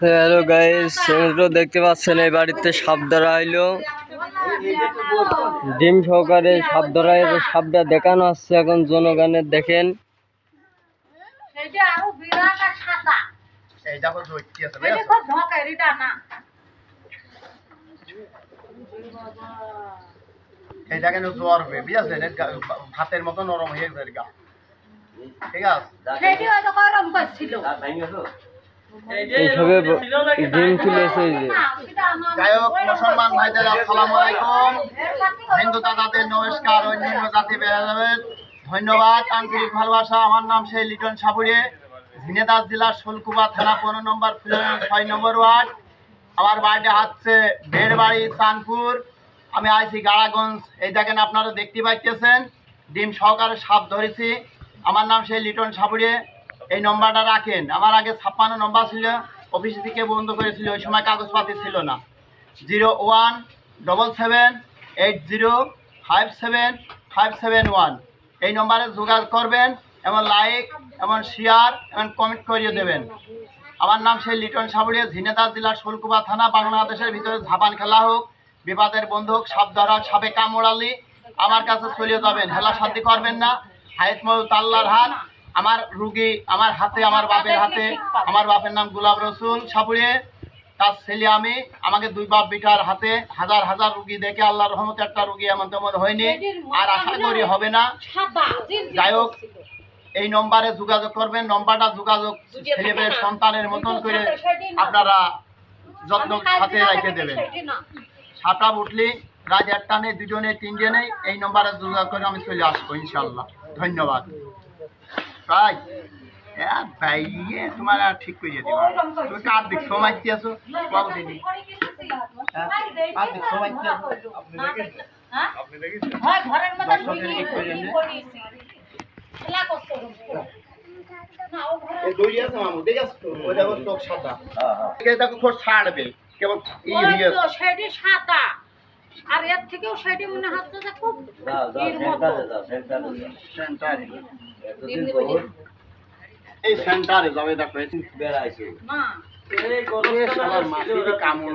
Hello guys, দেখতে পাচ্ছেন এই বাড়িতে সাপ ধরা হইলো। ডিম সহকারে সাপ ধরা হইলো। সাপটা দেখানো হচ্ছে এখন জনগণের। দেখেন ভাতের মতো নরম হয়ে গেছে গা। ঠিক আছে, এইসবে ডিম তুলেছে। যাই হোক, মুসলমান ভাইদের আসসালামু আলাইকুম, হিন্দু দাদাদের নমস্কার, অন্যান্য জাতি বেরাদের ধন্যবাদ, আন্তরিক ভালোবাসা। আমার নাম সেই লিটন সাবুরে, ঝিনেদাস জেলার শোলকুপা থানা 15 নম্বর 6 নম্বর ওয়ার্ড। আমার বাড়িটা হচ্ছে বেড়বাড়ি চাঁদপুর। আমি আইছি গাড়াগঞ্জ। এই দেখেন, আপনারা দেখতে পাইতেছেন ডিম সহকারে সাপ ধরেছি। আমার নাম সেই লিটন সাবুরে। এই নম্বরটা রাখেন। আমার আগে 56 নম্বর ছিল, অফিস থেকে বন্ধ করেছিল, ওই সময় কাগজপাতি ছিল না। 017780575571 এই নম্বরে যোগাযোগ করবেন এবং লাইক এবং শেয়ার এবং কমেন্ট করিয়ে দেবেন। আমার নাম সেই লিটন সাবুরে, ঝিনেদাস জেলার শোলকুপা থানা। বাংলাদেশের ভিতরে ঝাপান খেলা হোক, বিবাদের বন্ধুক, সাপ ধরা, সাপে কামড়ালি আমার কাছে চলে যাবেন। হেলা সাথী করবেন না। হায়েত মৌত আল্লাহর হাত। আমার রুগী আমার হাতে, আমার বাপের হাতে। আমার বাপের নাম গোলাপ রসুল সাবুরে, তার ছেলে আমি। আমাকে দুই বাপ বিটার হাতে হাজার হাজার রুগী দেখে আল্লাহর রহমতে একটা রুগী এমন তেমন হয়নি, আর আশা করি হবে না। যাই হোক, এই নম্বরে যোগাযোগ করবেন। নম্বরটা যোগাযোগ ছেলেমেয়ের সন্তানের মতন করে আপনারা যত্ন সাথে রেখে দেবেন। সাপটা উঠলি রাত 1টা নেই, 2টো নেই, 3টে নেই, এই নম্বরে যোগাযোগ করে আমি চলে আসবো ইনশাল্লাহ। ধন্যবাদ ভাই। ভাই তোমার আর ঠিক করে দিব। তুমি কার দিক সময় কি আছো বল দিদি? কার দিক সময় কি আছো? আপনি দেখেছেন হয় ঘরের মধ্যে ঢুকি করি খেলা করতে না। ও ঘরে এই দড়ি আছে মামু, দেখছ তো? ওই দেখো চোখ সাদা। এই দেখো খোঁজ ছাড়বে কেবল এই হইছে তো সেটি সাদা। আর এর থেকেও সেটি মনে হচ্ছে যে খুব সেন্টারে এই সেন্টারে যাবে। দেখো বেড়াইছে না এই গরম কামড়